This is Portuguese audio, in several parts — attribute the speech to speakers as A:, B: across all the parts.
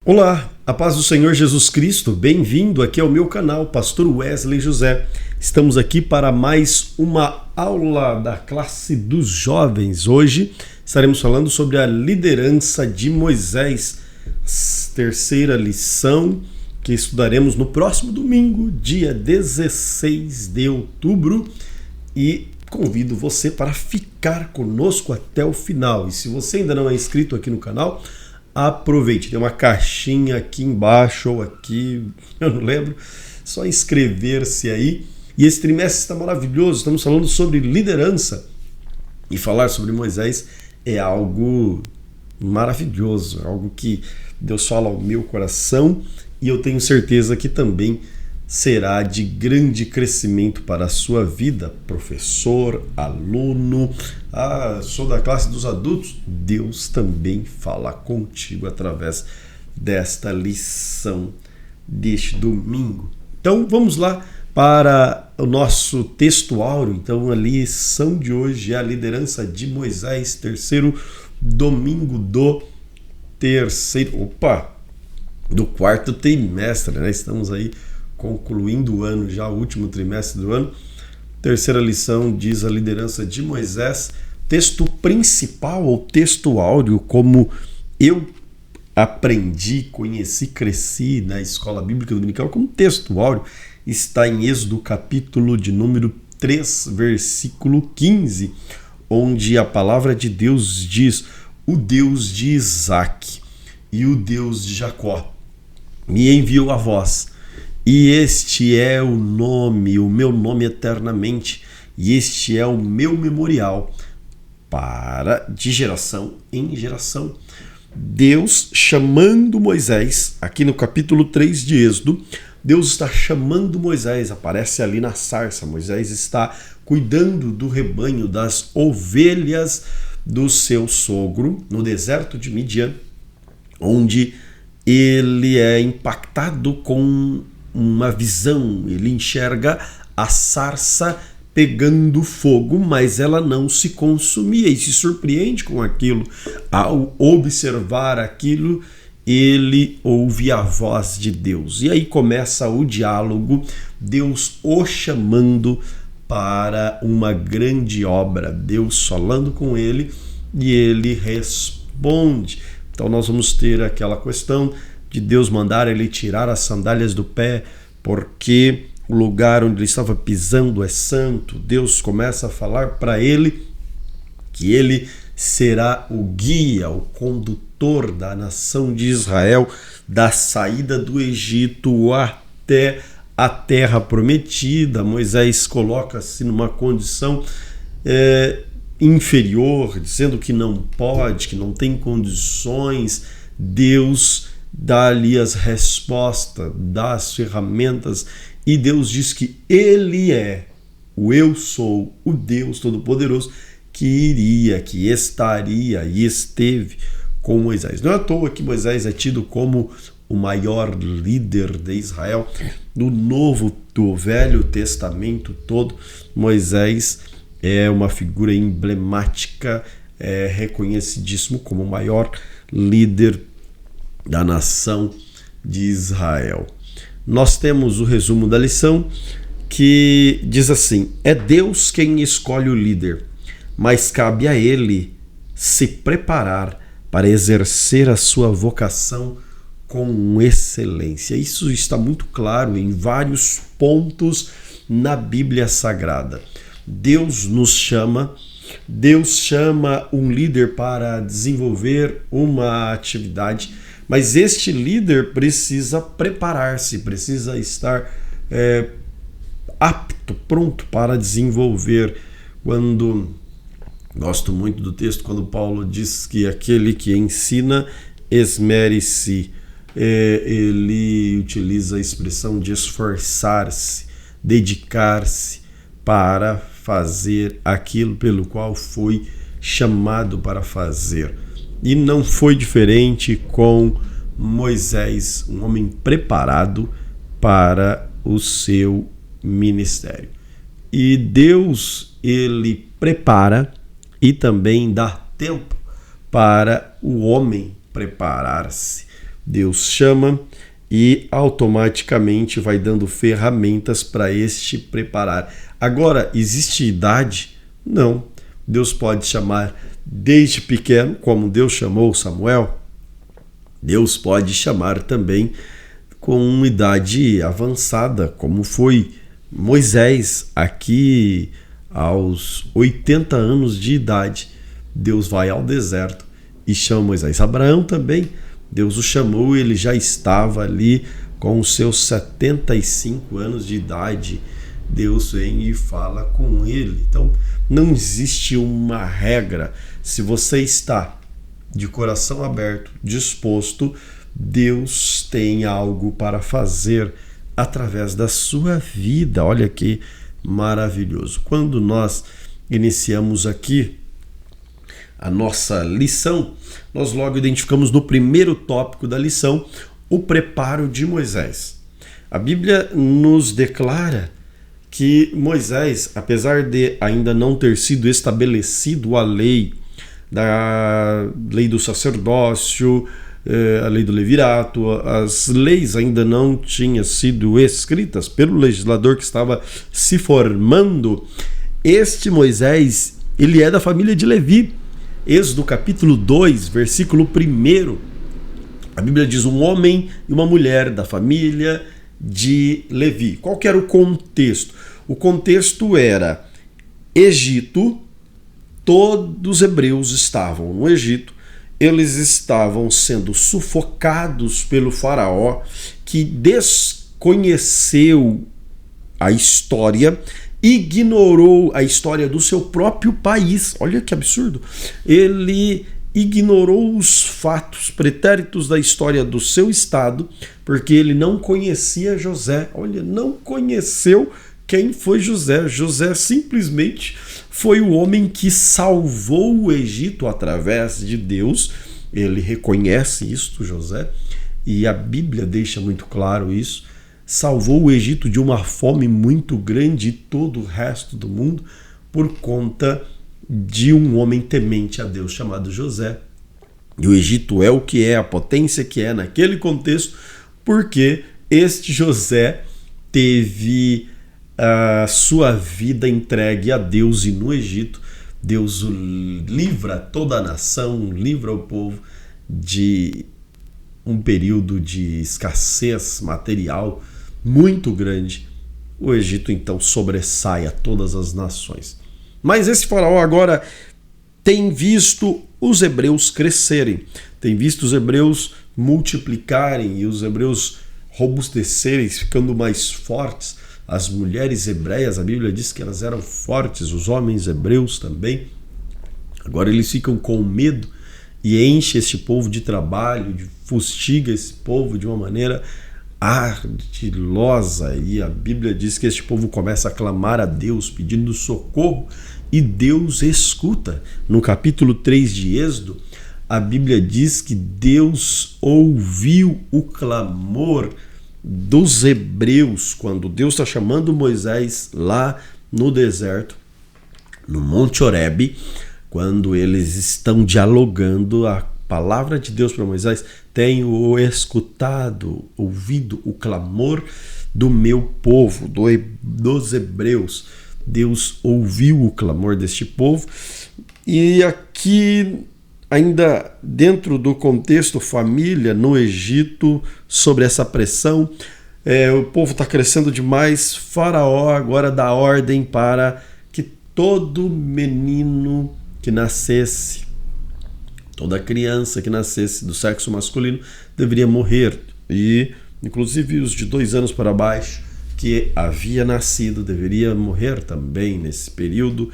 A: Olá, a paz do Senhor Jesus Cristo, bem-vindo aqui ao meu canal, Pastor Wesley José. Estamos aqui para mais uma aula da classe dos jovens. Hoje estaremos falando sobre a liderança de Moisés, terceira lição que estudaremos no próximo domingo, dia 16 de outubro, e convido você para ficar conosco até o final. E se você ainda não é inscrito aqui no canal, aproveite, tem uma caixinha aqui embaixo ou aqui, eu não lembro, só inscrever-se aí. E esse trimestre está maravilhoso, estamos falando sobre liderança, e falar sobre Moisés é algo maravilhoso, algo que Deus fala ao meu coração, e eu tenho certeza que também será de grande crescimento para a sua vida, professor, aluno. Sou da classe dos adultos. Deus também fala contigo através desta lição deste domingo. Então vamos lá para o nosso texto áureo. Então a lição de hoje é a liderança de Moisés, terceiro domingo do quarto trimestre, né? Estamos aí concluindo o ano, já o último trimestre do ano. Terceira lição diz a liderança de Moisés. Texto principal ou texto áureo, como eu aprendi, conheci, cresci na escola bíblica dominical, como texto áureo, está em Êxodo capítulo de número 3, versículo 15, onde a palavra de Deus diz: o Deus de Isaque e o Deus de Jacó me enviou a vós, e este é o meu nome eternamente, e este é o meu memorial de geração em geração. Deus chamando Moisés, aqui no capítulo 3 de Êxodo, Deus está chamando Moisés, aparece ali na sarça. Moisés está cuidando do rebanho, das ovelhas do seu sogro, no deserto de Midian, onde ele é impactado com uma visão. Ele enxerga a sarça pegando fogo, mas ela não se consumia, e se surpreende com aquilo. Ao observar aquilo, ele ouve a voz de Deus, e aí começa o diálogo, Deus o chamando para uma grande obra, Deus falando com ele, e ele responde. Então nós vamos ter aquela questão de Deus mandar ele tirar as sandálias do pé, porque o lugar onde ele estava pisando é santo. Deus começa a falar para ele que ele será o guia, o condutor da nação de Israel, da saída do Egito até a terra prometida. Moisés coloca-se numa condição inferior, dizendo que não pode, que não tem condições. Deus dá ali as respostas, dá as ferramentas, e Deus diz que ele é o eu sou, o Deus Todo-Poderoso, que estaria e esteve com Moisés. Não é à toa que Moisés é tido como o maior líder de Israel. Do Velho Testamento todo, Moisés é uma figura emblemática, reconhecidíssimo como o maior líder da nação de Israel. Nós temos o resumo da lição, que diz assim: é Deus quem escolhe o líder, mas cabe a ele se preparar para exercer a sua vocação com excelência. Isso está muito claro em vários pontos na Bíblia Sagrada. Deus nos chama, Deus chama um líder para desenvolver uma atividade, mas este líder precisa preparar-se, precisa estar apto, pronto para desenvolver. Gosto muito do texto quando Paulo diz que aquele que ensina, esmere-se. Ele utiliza a expressão de esforçar-se, dedicar-se para fazer aquilo pelo qual foi chamado para fazer. E não foi diferente com Moisés, um homem preparado para o seu ministério. E Deus, ele prepara e também dá tempo para o homem preparar-se. Deus chama e automaticamente vai dando ferramentas para este preparar. Agora, existe idade? Não. Deus pode chamar desde pequeno, como Deus chamou Samuel. Deus pode chamar também com uma idade avançada, como foi Moisés, aqui aos 80 anos de idade. Deus vai ao deserto e chama Moisés. Abraão também, Deus o chamou, ele já estava ali com os seus 75 anos de idade. Deus vem e fala com ele. Então, não existe uma regra. Se você está de coração aberto, disposto, Deus tem algo para fazer através da sua vida. Olha que maravilhoso. Quando nós iniciamos aqui a nossa lição, nós logo identificamos no primeiro tópico da lição o preparo de Moisés. A Bíblia nos declara que Moisés, apesar de ainda não ter sido estabelecido a lei do sacerdócio, a lei do levirato, as leis ainda não tinham sido escritas pelo legislador que estava se formando. Este Moisés, ele é da família de Levi. Êxodo capítulo 2, versículo 1, a Bíblia diz: um homem e uma mulher da família de Levi. Qual que era o contexto? O contexto era Egito. Todos os hebreus estavam no Egito, eles estavam sendo sufocados pelo faraó, que desconheceu a história, ignorou a história do seu próprio país. Olha que absurdo! Ele ignorou os fatos pretéritos da história do seu estado, porque ele não conhecia José. Olha, não conheceu quem foi José. José simplesmente foi o homem que salvou o Egito através de Deus. Ele reconhece isso, José, e a Bíblia deixa muito claro isso. Salvou o Egito de uma fome muito grande e todo o resto do mundo por conta de um homem temente a Deus chamado José. E o Egito é o que é, a potência que é naquele contexto, porque este José teve a sua vida entregue a Deus, e no Egito Deus livra toda a nação, livra o povo de um período de escassez material muito grande. O Egito então sobressai a todas as nações. Mas esse faraó agora tem visto os hebreus crescerem, tem visto os hebreus multiplicarem e os hebreus robustecerem, ficando mais fortes. As mulheres hebreias, a Bíblia diz que elas eram fortes, os homens hebreus também. Agora eles ficam com medo e enche esse povo de trabalho, fustiga esse povo de uma maneira ardilosa. E a Bíblia diz que este povo começa a clamar a Deus, pedindo socorro, e Deus escuta. No capítulo 3 de Êxodo, a Bíblia diz que Deus ouviu o clamor dos hebreus, quando Deus está chamando Moisés lá no deserto, no Monte Horebe, quando eles estão dialogando, a palavra de Deus para Moisés: tenho escutado, ouvido o clamor do meu povo, dos hebreus. Deus ouviu o clamor deste povo. E aqui, ainda dentro do contexto família no Egito, sobre essa pressão, o povo está crescendo demais. Faraó agora dá ordem para que todo menino que nascesse, toda criança que nascesse do sexo masculino deveria morrer, e inclusive os de 2 anos para baixo que havia nascido deveria morrer também nesse período.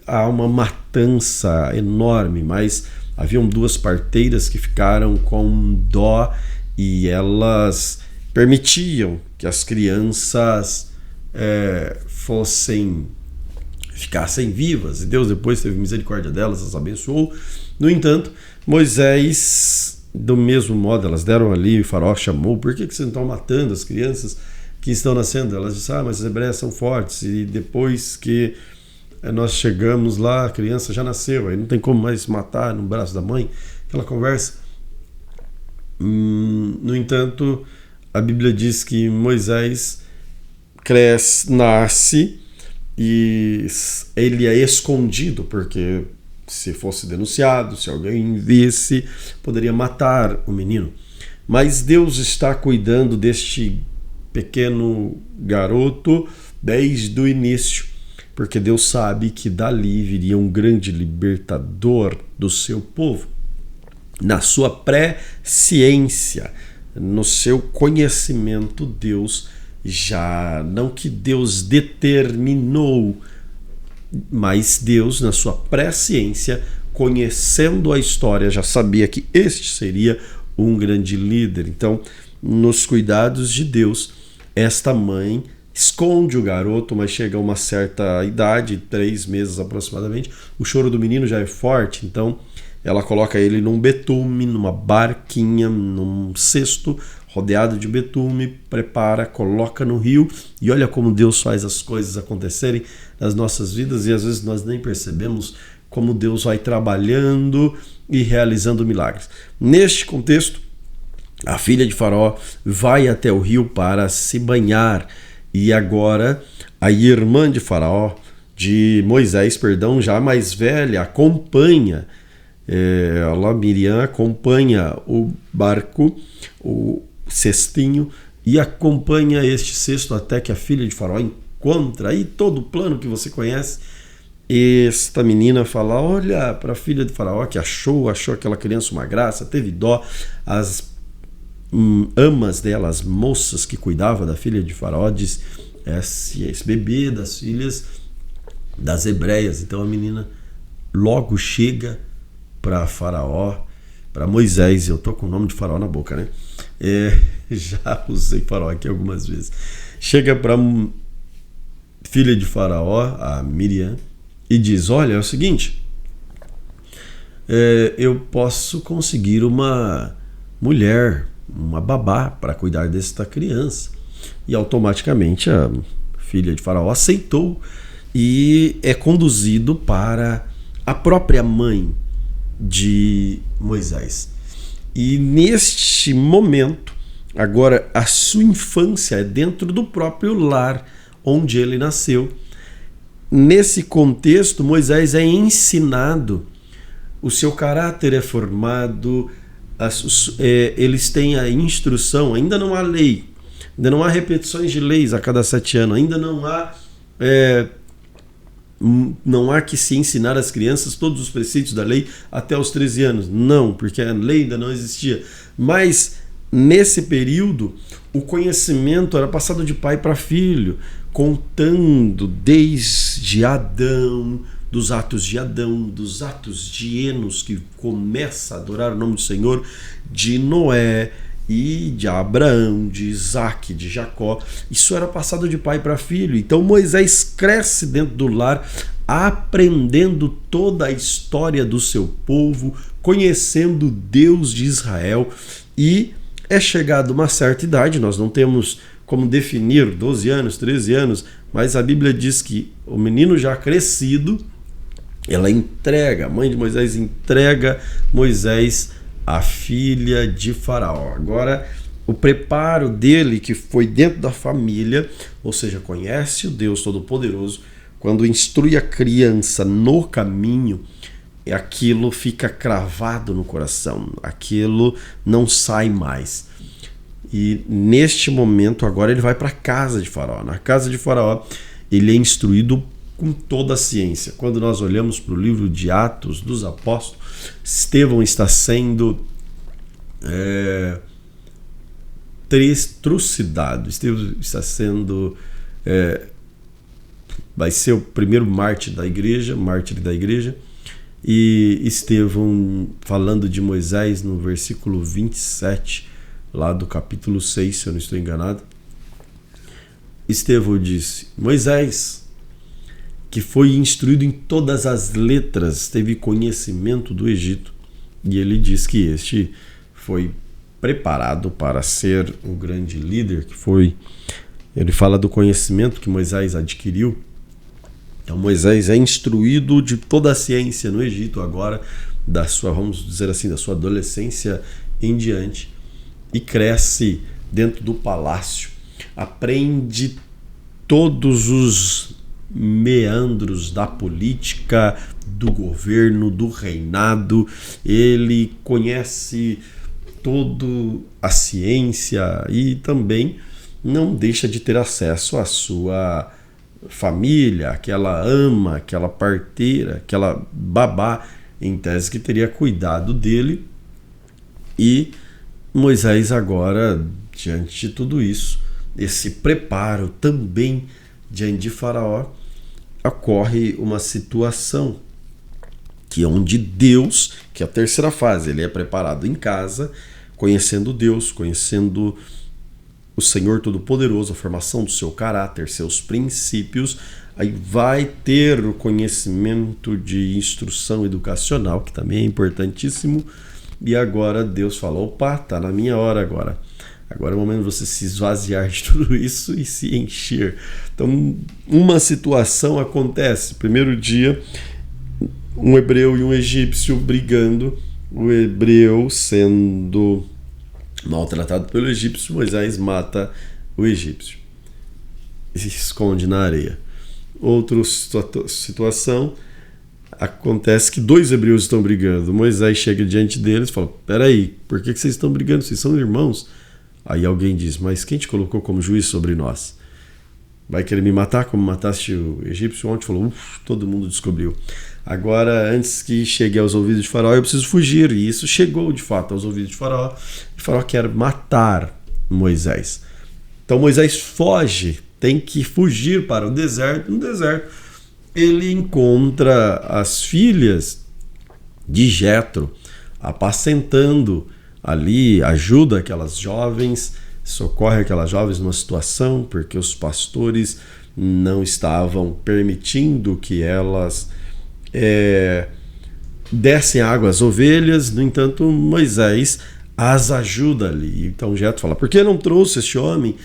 A: Há uma matança enorme, mas haviam 2 parteiras que ficaram com dó e elas permitiam que as crianças ficassem vivas, e Deus depois teve misericórdia delas, as abençoou. No entanto, Moisés, do mesmo modo, elas deram ali, o faraó chamou: por que vocês não estão matando as crianças que estão nascendo? Elas disseram: mas as hebreias são fortes, e depois que nós chegamos lá, a criança já nasceu, aí não tem como mais matar no braço da mãe. Aquela conversa. No entanto, a Bíblia diz que Moisés cresce, nasce e ele é escondido, porque se fosse denunciado, se alguém visse, poderia matar o menino. Mas Deus está cuidando deste pequeno garoto desde o início, porque Deus sabe que dali viria um grande libertador do seu povo. Na sua presciência, no seu conhecimento, Deus já, não que Deus determinou, mas Deus, na sua presciência, conhecendo a história, já sabia que este seria um grande líder. Então, nos cuidados de Deus, esta mãe esconde o garoto, mas chega a uma certa idade, 3 meses aproximadamente, o choro do menino já é forte, então ela coloca ele num betume, numa barquinha, num cesto rodeado de betume, prepara, coloca no rio, e olha como Deus faz as coisas acontecerem nas nossas vidas, e às vezes nós nem percebemos como Deus vai trabalhando e realizando milagres. Neste contexto, a filha de Faraó vai até o rio para se banhar, e agora a irmã de Faraó, de Moisés, perdão, já mais velha, acompanha, Miriam acompanha o barco, o cestinho, e acompanha este cesto até que a filha de Faraó encontra aí todo o plano que você conhece. Esta menina fala, olha para a filha de Faraó que achou aquela criança uma graça, teve dó. As amas dela, as moças que cuidavam da filha de Faraó, diz, esse bebê das filhas das hebreias. Então a menina logo chega para Faraó, para Moisés, eu tô com o nome de Faraó na boca, né? Já usei Faraó aqui algumas vezes. Chega para filha de Faraó, a Miriam, e diz, olha, é o seguinte, eu posso conseguir uma mulher, uma babá para cuidar desta criança. E automaticamente a filha de Faraó aceitou e é conduzido para a própria mãe de Moisés. E neste momento, agora a sua infância é dentro do próprio lar onde ele nasceu. Nesse contexto, Moisés é ensinado, o seu caráter é formado, eles têm a instrução, ainda não há lei, ainda não há repetições de leis a cada 7 anos, ainda não há que se ensinar às crianças todos os preceitos da lei até os 13 anos. Não, porque a lei ainda não existia. Mas nesse período, o conhecimento era passado de pai para filho, contando desde Adão, dos atos de Adão, dos atos de Enos, que começa a adorar o nome do Senhor, de Noé e de Abraão, de Isaac, de Jacó. Isso era passado de pai para filho. Então Moisés cresce dentro do lar, aprendendo toda a história do seu povo, conhecendo o Deus de Israel, e é chegado uma certa idade, nós não temos como definir 12 anos, 13 anos, mas a Bíblia diz que o menino já crescido, ela entrega, a mãe de Moisés entrega Moisés à filha de Faraó. Agora, o preparo dele, que foi dentro da família, ou seja, conhece o Deus Todo-Poderoso, quando instrui a criança no caminho, aquilo fica cravado no coração, aquilo não sai mais. E neste momento agora ele vai para a casa de Faraó. Na casa de Faraó ele é instruído com toda a ciência. Quando nós olhamos para o livro de Atos dos Apóstolos, Estevão está sendo trucidado. Estevão está sendo vai ser o primeiro mártir da igreja, e Estevão, falando de Moisés no versículo 27 lá do capítulo 6, se eu não estou enganado, Estevão disse, Moisés, que foi instruído em todas as letras, teve conhecimento do Egito, e ele diz que este foi preparado para ser um grande líder, que foi, ele fala do conhecimento que Moisés adquiriu. Então Moisés é instruído de toda a ciência no Egito, agora da sua, vamos dizer assim, da sua adolescência em diante. e cresce dentro do palácio, aprende todos os meandros da política, do governo, do reinado. Ele conhece toda a ciência e também não deixa de ter acesso à sua família, aquela ama, aquela parteira, aquela babá, em tese que teria cuidado dele. E Moisés agora, diante de tudo isso, esse preparo também diante de Faraó, ocorre uma situação que é onde Deus, que é a terceira fase, ele é preparado em casa, conhecendo Deus, conhecendo o Senhor Todo-Poderoso, a formação do seu caráter, seus princípios, aí vai ter o conhecimento de instrução educacional, que também é importantíssimo, e agora Deus fala, opa, tá na minha hora agora. Agora é o momento de você se esvaziar de tudo isso e se encher. Então, uma situação acontece. Primeiro dia, um hebreu e um egípcio brigando. O hebreu sendo maltratado pelo egípcio, Moisés mata o egípcio e se esconde na areia. Outra situação, acontece que dois hebreus estão brigando. Moisés chega diante deles e fala, peraí, por que vocês estão brigando? Vocês são irmãos? Aí alguém diz, mas quem te colocou como juiz sobre nós? Vai querer me matar como mataste o egípcio ontem? Falou, todo mundo descobriu. Agora, antes que chegue aos ouvidos de Faraó, eu preciso fugir. E isso chegou, de fato, aos ouvidos de Faraó. E Faraó quer matar Moisés. Então Moisés foge, tem que fugir para o deserto. No deserto, ele encontra as filhas de Jetro apacentando ali, ajuda aquelas jovens, socorre aquelas jovens numa situação, porque os pastores não estavam permitindo que elas dessem água às ovelhas. No entanto, Moisés as ajuda ali. Então Jetro fala, por que não trouxe este homem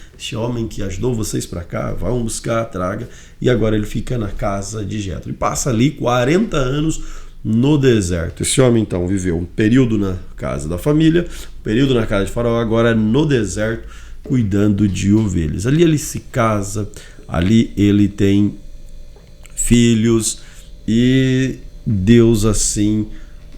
A: que ajudou vocês para cá? Vão buscar, traga. E agora ele fica na casa de Jetro e passa ali 40 anos no deserto. Esse homem então viveu um período na casa da família, um período na casa de Faraó, agora no deserto cuidando de ovelhas. Ali ele se casa, ali ele tem filhos e Deus assim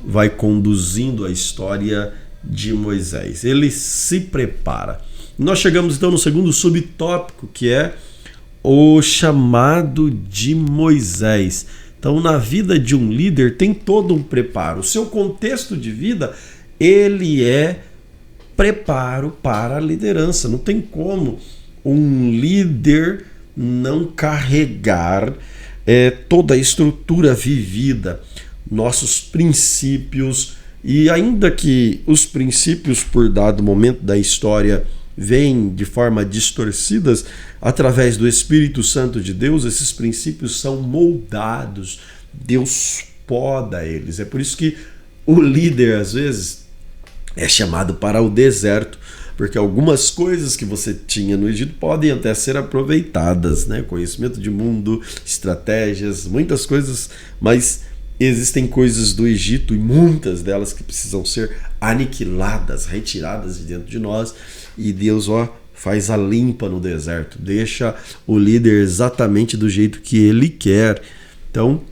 A: vai conduzindo a história de Moisés. Ele se prepara. Nós chegamos então no segundo subtópico, que é o chamado de Moisés. Então, na vida de um líder tem todo um preparo. O seu contexto de vida, ele é preparo para a liderança. Não tem como um líder não carregar toda a estrutura vivida, nossos princípios, e ainda que os princípios, por dado momento da história, vêm de forma distorcidas, através do Espírito Santo de Deus, esses princípios são moldados, Deus poda eles. É por isso que o líder, às vezes, é chamado para o deserto, porque algumas coisas que você tinha no Egito podem até ser aproveitadas, né? Conhecimento de mundo, estratégias, muitas coisas, mas existem coisas do Egito e muitas delas que precisam ser aniquiladas, retiradas de dentro de nós, e Deus faz a limpa no deserto, deixa o líder exatamente do jeito que ele quer. Então,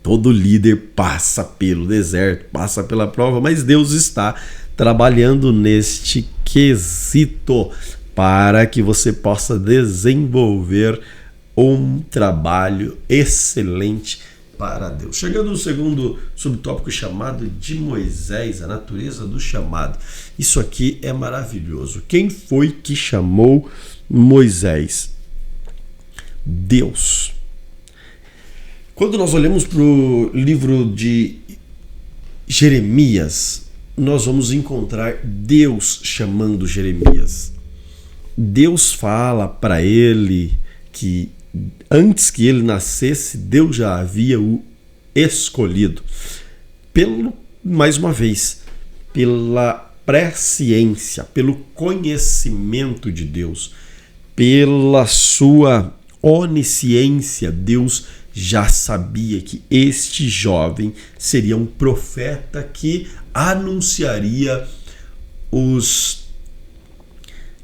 A: todo líder passa pelo deserto, passa pela prova, mas Deus está trabalhando neste quesito para que você possa desenvolver um trabalho excelente para Deus. Chegando no segundo subtópico, chamado de Moisés, a natureza do chamado. Isso aqui é maravilhoso. Quem foi que chamou Moisés? Deus. Quando nós olhamos para o livro de Jeremias, nós vamos encontrar Deus chamando Jeremias. Deus fala para ele que antes que ele nascesse, Deus já havia o escolhido. Mais uma vez, pela presciência, pelo conhecimento de Deus, pela sua onisciência, Deus já sabia que este jovem seria um profeta que anunciaria os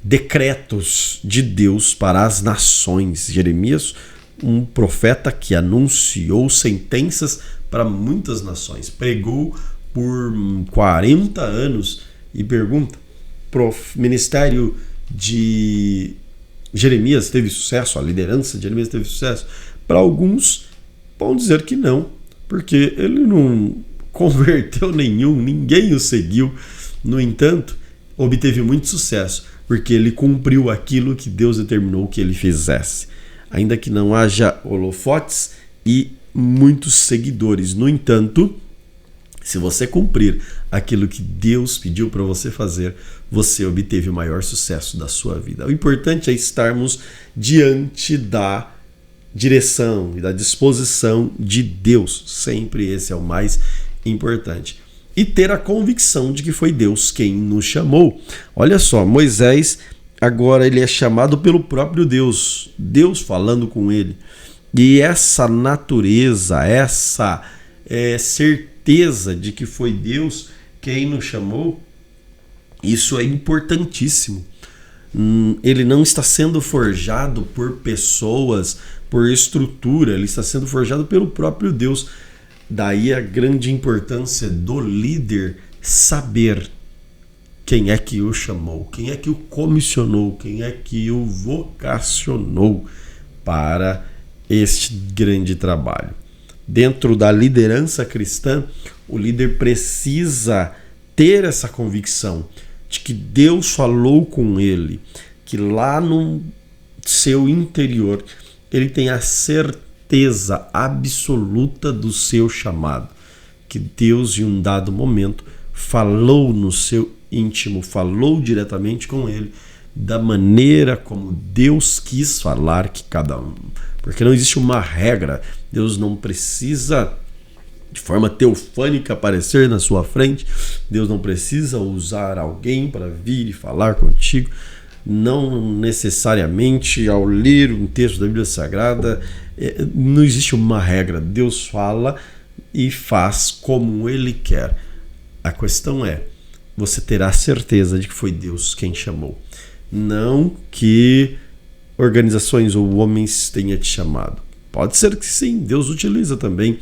A: decretos de Deus para as nações. Jeremias, um profeta que anunciou sentenças para muitas nações, pregou por 40 anos e pergunta, ministério de Jeremias teve sucesso, a liderança de Jeremias teve sucesso? Para alguns vão dizer que não, porque ele não converteu ninguém o seguiu. No entanto, obteve muito sucesso, porque ele cumpriu aquilo que Deus determinou que ele fizesse. Ainda que não haja holofotes e muitos seguidores. No entanto, se você cumprir aquilo que Deus pediu para você fazer, você obteve o maior sucesso da sua vida. O importante é estarmos diante da direção e da disposição de Deus. Sempre esse é o mais importante. E ter a convicção de que foi Deus quem nos chamou. Olha só, Moisés agora ele é chamado pelo próprio Deus. Deus falando com ele. E essa natureza, essa certeza de que foi Deus quem nos chamou, isso é importantíssimo. Ele não está sendo forjado por pessoas, por estrutura, ele está sendo forjado pelo próprio Deus. Daí a grande importância do líder saber quem é que o chamou, quem é que o comissionou, quem é que o vocacionou para este grande trabalho. Dentro da liderança cristã, o líder precisa ter essa convicção de que Deus falou com ele, que lá no seu interior ele tem a certeza absoluta do seu chamado, que Deus em um dado momento falou no seu íntimo, falou diretamente com ele, da maneira como Deus quis falar que cada um. Porque não existe uma regra, Deus não precisa de forma teofânica aparecer na sua frente, Deus não precisa usar alguém para vir e falar contigo, não necessariamente ao ler um texto da Bíblia Sagrada, não existe uma regra, Deus fala e faz como Ele quer. A questão é, você terá certeza de que foi Deus quem chamou, não que organizações ou homens tenham te chamado. Pode ser que sim, Deus utiliza também.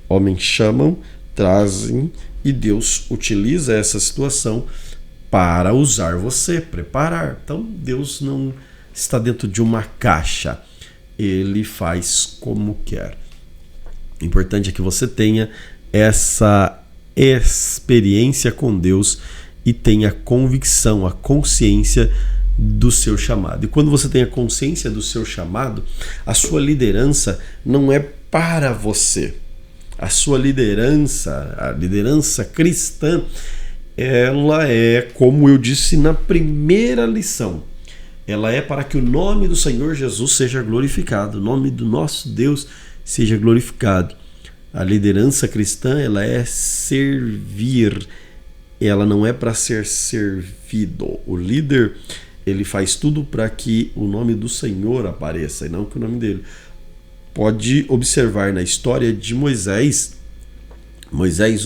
A: Homens chamam, trazem e Deus utiliza essa situação para usar você, preparar. Então Deus não está dentro de uma caixa, Ele faz como quer. O importante é que você tenha essa experiência com Deus e tenha a convicção, a consciência do seu chamado. E quando você tem a consciência do seu chamado, a sua liderança não é para você. A sua liderança, a liderança cristã, ela é, como eu disse na primeira lição, ela é para que o nome do Senhor Jesus seja glorificado, o nome do nosso Deus seja glorificado. A liderança cristã, ela é servir, ela não é para ser servido. O líder, ele faz tudo para que o nome do Senhor apareça e não que o nome dele. Pode observar na história de Moisés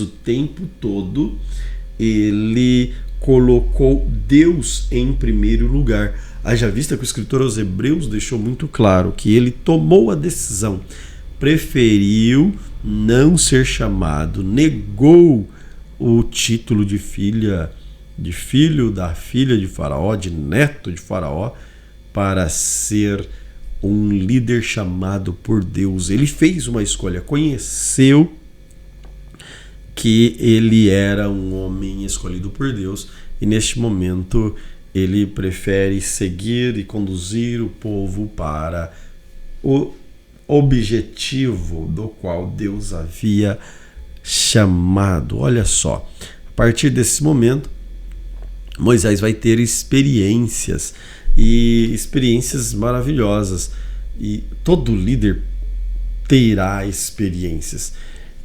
A: o tempo todo, ele colocou Deus em primeiro lugar. Haja vista que o escritor aos Hebreus deixou muito claro que ele tomou a decisão, preferiu não ser chamado, negou o título de filho da filha de Faraó, de neto de Faraó, para ser um líder chamado por Deus. Ele fez uma escolha, conheceu que ele era um homem escolhido por Deus e neste momento ele prefere seguir e conduzir o povo para o objetivo do qual Deus havia chamado. Olha só, a partir desse momento Moisés vai ter experiências maravilhosas, e todo líder terá experiências.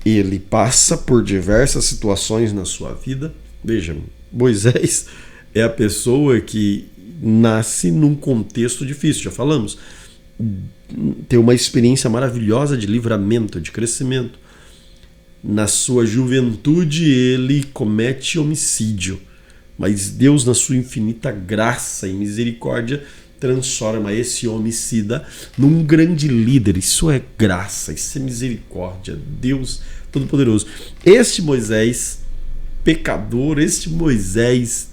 A: Ele passa por diversas situações na sua vida. Veja, Moisés é a pessoa que nasce num contexto difícil, já falamos, tem uma experiência maravilhosa de livramento, de crescimento. Na sua juventude ele comete homicídio, Mas Deus, na sua infinita graça e misericórdia, transforma esse homicida num grande líder. Isso é graça, isso é misericórdia. Deus Todo-Poderoso. Este Moisés pecador, este Moisés,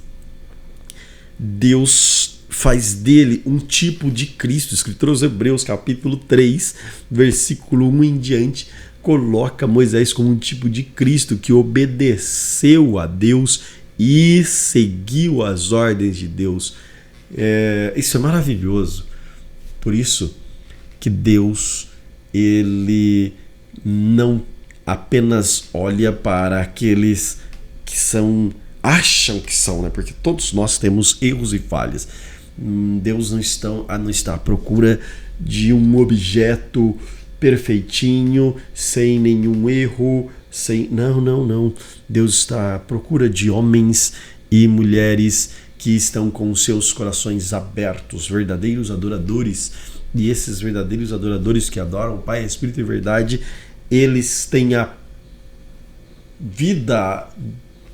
A: Deus faz dele um tipo de Cristo. Escritor aos Hebreus, capítulo 3, versículo 1 em diante, coloca Moisés como um tipo de Cristo que obedeceu a Deus e seguiu as ordens de Deus. Isso é maravilhoso. Por isso que Deus, ele não apenas olha para aqueles que acham que são, né? Porque todos nós temos erros e falhas. Deus não está à procura de um objeto perfeitinho, sem nenhum erro, não. Deus está à procura de homens e mulheres que estão com seus corações abertos, verdadeiros adoradores. E esses verdadeiros adoradores que adoram o Pai, Espírito e Verdade, eles têm a vida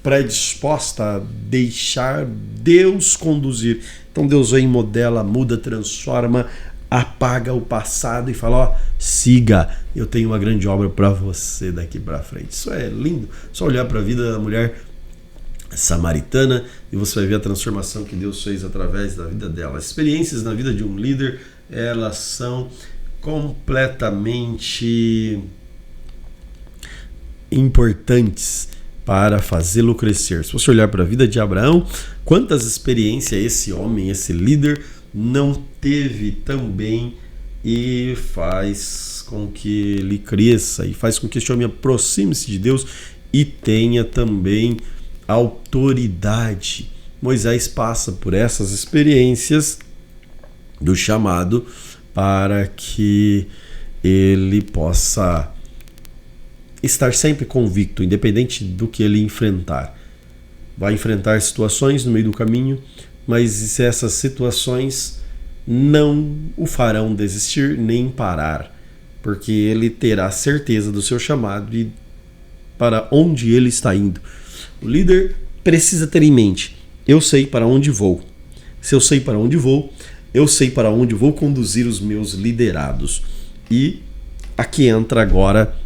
A: predisposta a deixar Deus conduzir. Então Deus vem, modela, muda, transforma, apaga o passado e fala: siga, eu tenho uma grande obra para você daqui para frente. Isso é lindo. Só olhar para a vida da mulher samaritana e você vai ver a transformação que Deus fez através da vida dela. As experiências na vida de um líder, elas são completamente importantes para fazê-lo crescer. Se você olhar para a vida de Abraão, quantas experiências esse homem, esse líder, não teve também, e faz com que ele cresça e faz com que esse homem aproxime-se de Deus e tenha também autoridade. Moisés passa por essas experiências do chamado para que ele possa estar sempre convicto, independente do que ele enfrentar. Vai enfrentar situações no meio do caminho, mas essas situações não o farão desistir nem parar, porque ele terá certeza do seu chamado e para onde ele está indo. O líder precisa ter em mente: eu sei para onde vou. Se eu sei para onde vou, eu sei para onde vou conduzir os meus liderados. E aqui entra agora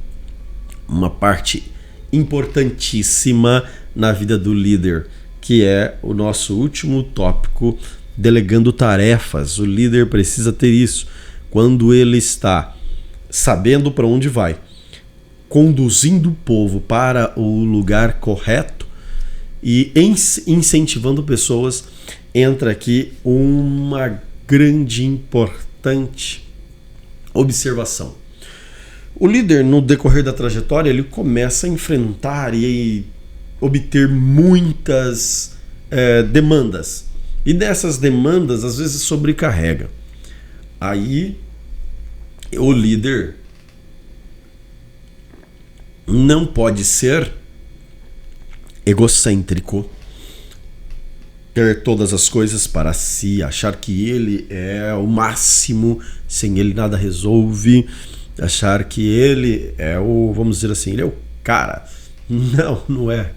A: uma parte importantíssima na vida do líder, que é o nosso último tópico: delegando tarefas. O líder precisa ter isso. Quando ele está sabendo para onde vai, conduzindo o povo para o lugar correto e incentivando pessoas, entra aqui uma grande e importante observação. O líder, no decorrer da trajetória, ele começa a enfrentar e obter muitas demandas. E dessas demandas, às vezes, sobrecarrega. Aí, o líder não pode ser egocêntrico, ter todas as coisas para si, achar que ele é o máximo, sem ele nada resolve, achar que ele é vamos dizer assim, ele é o cara. Não é.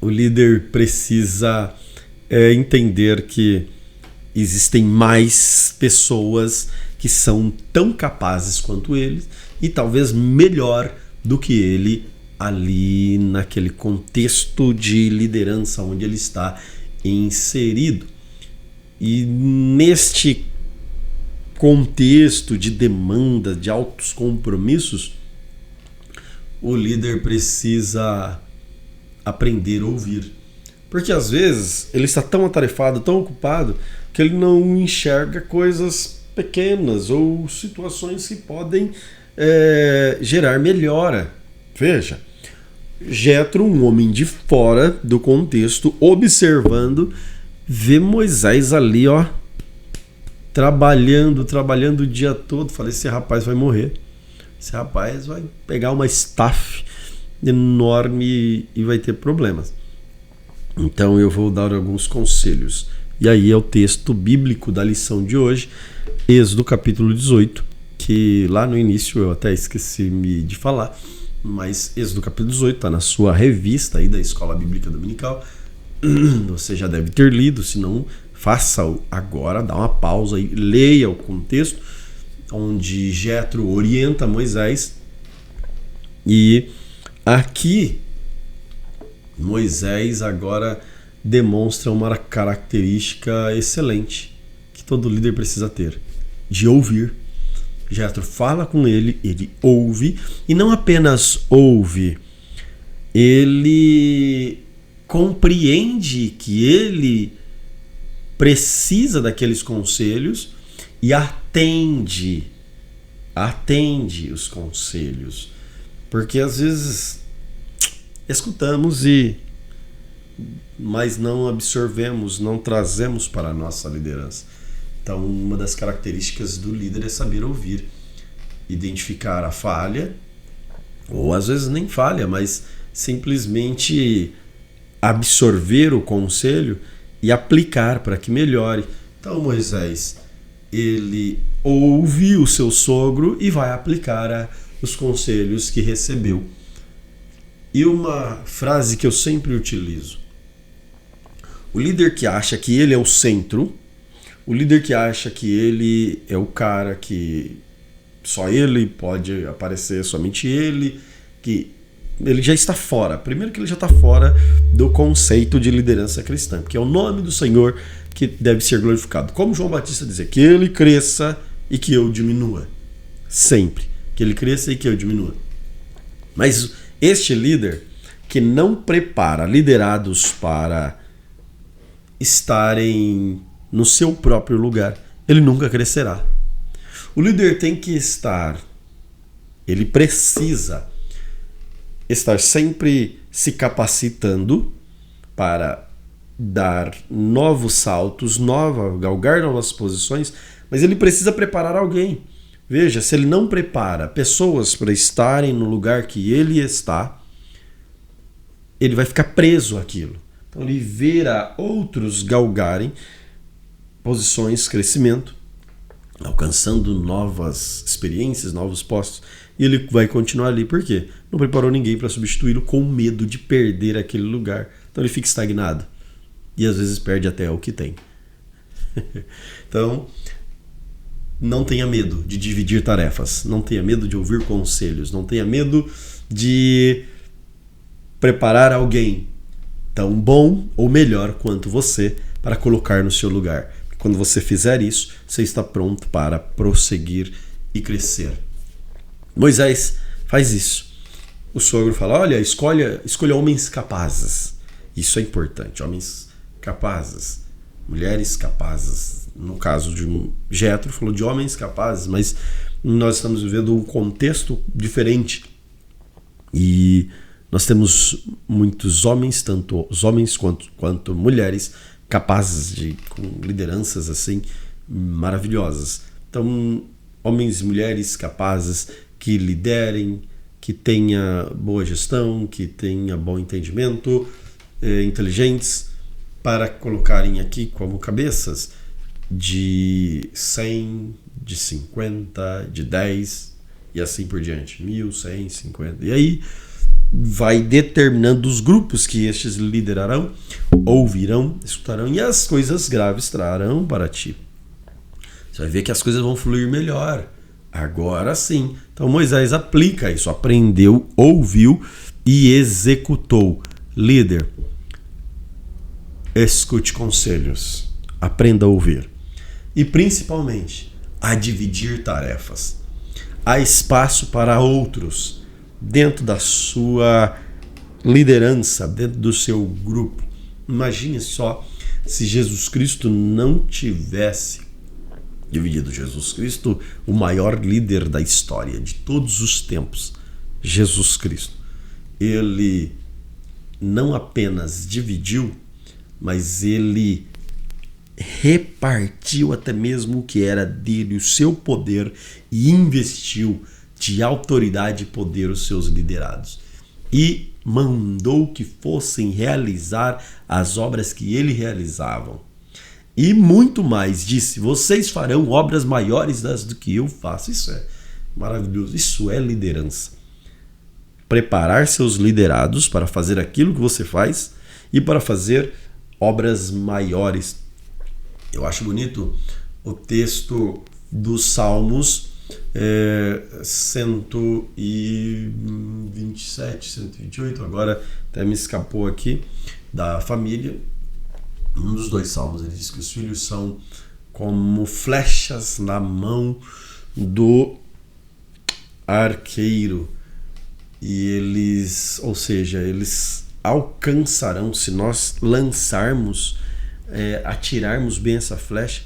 A: O líder precisa entender que existem mais pessoas que são tão capazes quanto ele e talvez melhor do que ele ali naquele contexto de liderança onde ele está inserido. E neste contexto de demanda, de altos compromissos, o líder precisa aprender a ouvir. Porque às vezes ele está tão atarefado, tão ocupado, que ele não enxerga coisas pequenas ou situações que podem gerar melhora. Veja, Jetro, um homem de fora do contexto, observando, vê Moisés ali, trabalhando o dia todo. Falei: esse rapaz vai morrer. Esse rapaz vai pegar uma estafe enorme e vai ter problemas. Então eu vou dar alguns conselhos. E aí é o texto bíblico da lição de hoje, Êxodo capítulo 18, que lá no início eu até esqueci de falar, mas Êxodo capítulo 18 está na sua revista aí da Escola Bíblica Dominical. Você já deve ter lido, se não, faça-o agora, dá uma pausa e leia o contexto onde Jetro orienta Moisés. E aqui Moisés agora demonstra uma característica excelente que todo líder precisa ter, de ouvir. Jetro fala com ele ouve, e não apenas ouve, ele compreende que ele precisa daqueles conselhos e atende os conselhos. Porque às vezes escutamos mas não absorvemos, não trazemos para a nossa liderança. Então, uma das características do líder é saber ouvir, identificar a falha, ou às vezes nem falha, mas simplesmente absorver o conselho e aplicar para que melhore. Então, Moisés, ele ouve o seu sogro e vai aplicar os conselhos que recebeu. E uma frase que eu sempre utilizo: o líder que acha que ele é o centro, o líder que acha que ele é o cara que só ele pode aparecer, somente ele, que ele já está fora. Primeiro que ele já está fora do conceito de liderança cristã, porque é o nome do Senhor que deve ser glorificado. Como João Batista dizia, que ele cresça e que eu diminua. Sempre. Que ele cresça e que eu diminua. Mas este líder que não prepara liderados para estarem no seu próprio lugar, ele nunca crescerá. O líder tem que estar, ele precisa estar sempre se capacitando para dar novos saltos, galgar novas posições, mas ele precisa preparar alguém. Veja, se ele não prepara pessoas para estarem no lugar que ele está, ele vai ficar preso àquilo. Então ele verá outros galgarem posições, crescimento, alcançando novas experiências, novos postos, e ele vai continuar ali. Por quê? Não preparou ninguém para substituí-lo, com medo de perder aquele lugar. Então ele fica estagnado e às vezes perde até o que tem. Então, não tenha medo de dividir tarefas, não tenha medo de ouvir conselhos, não tenha medo de preparar alguém tão bom ou melhor quanto você para colocar no seu lugar. Quando você fizer isso, você está pronto para prosseguir e crescer. Moisés faz isso. O sogro fala, olha, escolha homens capazes. Isso é importante, homens capazes, mulheres capazes. No caso de Jetro, falou de homens capazes, mas nós estamos vivendo um contexto diferente. E nós temos muitos homens, tanto os homens quanto mulheres, capazes com lideranças assim maravilhosas. Então, homens e mulheres capazes que liderem, que tenha boa gestão, que tenha bom entendimento, inteligentes, para colocarem aqui como cabeças de 100, de 50, de 10 e assim por diante, 1000, 100, 50. E aí vai determinando os grupos que estes liderarão, ouvirão, escutarão, e as coisas graves trarão para ti. Você vai ver que as coisas vão fluir melhor. Agora sim. Então Moisés aplica isso, aprendeu, ouviu e executou. Líder, escute conselhos, aprenda a ouvir. E principalmente, a dividir tarefas. Há espaço para outros dentro da sua liderança, dentro do seu grupo. Imagine só se Jesus Cristo não tivesse dividido. Jesus Cristo, o maior líder da história de todos os tempos, Jesus Cristo, ele não apenas dividiu, mas ele repartiu até mesmo o que era dele, o seu poder, e investiu de autoridade e poder os seus liderados. E mandou que fossem realizar as obras que ele realizava. E muito mais, disse, vocês farão obras maiores das do que eu faço. Isso é maravilhoso, isso é liderança. Preparar seus liderados para fazer aquilo que você faz e para fazer obras maiores. Eu acho bonito o texto dos Salmos 127, 128, agora até me escapou aqui, da família. Um dos dois salmos, ele diz que os filhos são como flechas na mão do arqueiro, e eles, ou seja, eles alcançarão, se nós lançarmos, atirarmos bem essa flecha,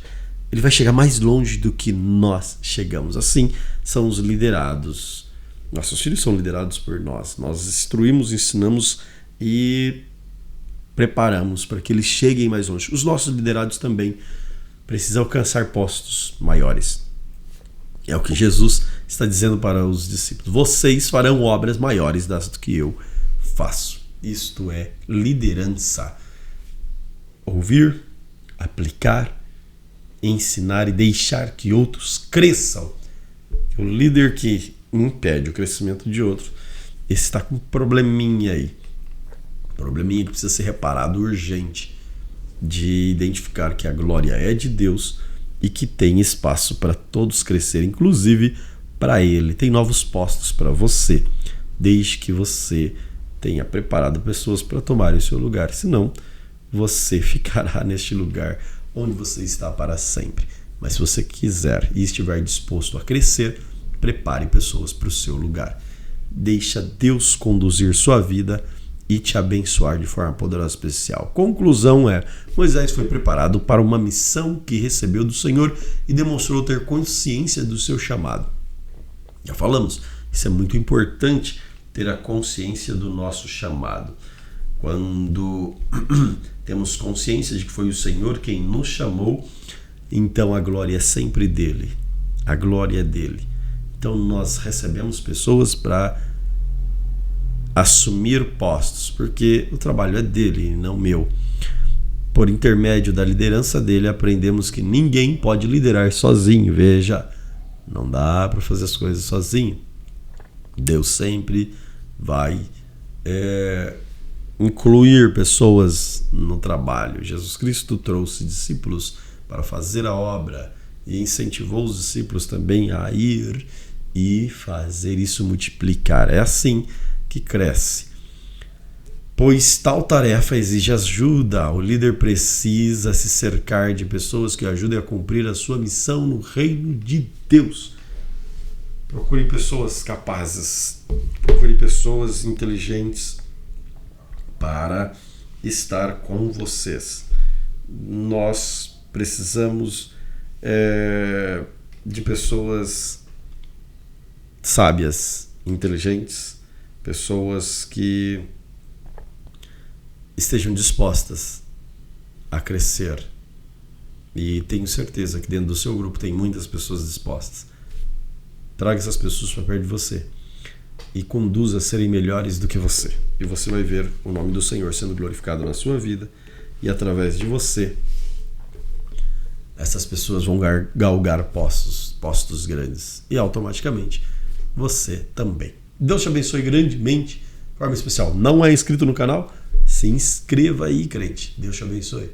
A: ele vai chegar mais longe do que nós chegamos. Assim são os liderados. Nossos filhos são liderados por nós. Nós instruímos, ensinamos e preparamos para que eles cheguem mais longe. Os nossos liderados também precisam alcançar postos maiores. É o que Jesus está dizendo para os discípulos. Vocês farão obras maiores das do que eu faço. Isto é liderança. Ouvir, aplicar, ensinar e deixar que outros cresçam. O líder que impede o crescimento de outros, esse está com um probleminha aí. Probleminha que precisa ser reparado urgente, de identificar que a glória é de Deus e que tem espaço para todos crescerem, inclusive para ele. Tem novos postos para você, desde que você tenha preparado pessoas para tomarem o seu lugar. Senão, você ficará neste lugar onde você está para sempre. Mas se você quiser e estiver disposto a crescer, prepare pessoas para o seu lugar. Deixa Deus conduzir sua vida e te abençoar de forma poderosa e especial. Conclusão é: Moisés foi preparado para uma missão que recebeu do Senhor e demonstrou ter consciência do seu chamado. Já falamos, isso é muito importante, ter a consciência do nosso chamado. Quando temos consciência de que foi o Senhor quem nos chamou, então a glória é sempre dele. A glória é dele. Então nós recebemos pessoas para assumir postos, porque o trabalho é dele e não meu. Por intermédio da liderança dele, aprendemos que ninguém pode liderar sozinho. Veja, não dá para fazer as coisas sozinho. Deus sempre vai incluir pessoas no trabalho. Jesus Cristo trouxe discípulos para fazer a obra e incentivou os discípulos também a ir e fazer isso multiplicar. É assim que cresce. Pois tal tarefa exige ajuda. O líder precisa se cercar de pessoas que o ajudem a cumprir a sua missão no reino de Deus. Procure pessoas capazes, procure pessoas inteligentes para estar com vocês. Nós precisamos de pessoas sábias, inteligentes, pessoas que estejam dispostas a crescer. E tenho certeza que dentro do seu grupo tem muitas pessoas dispostas. Traga essas pessoas para perto de você e conduza a serem melhores do que você. E você vai ver o nome do Senhor sendo glorificado na sua vida, e através de você essas pessoas vão galgar postos grandes, e automaticamente você também. Deus te abençoe grandemente, de forma especial. Não é inscrito no canal? Se inscreva aí, crente. Deus te abençoe.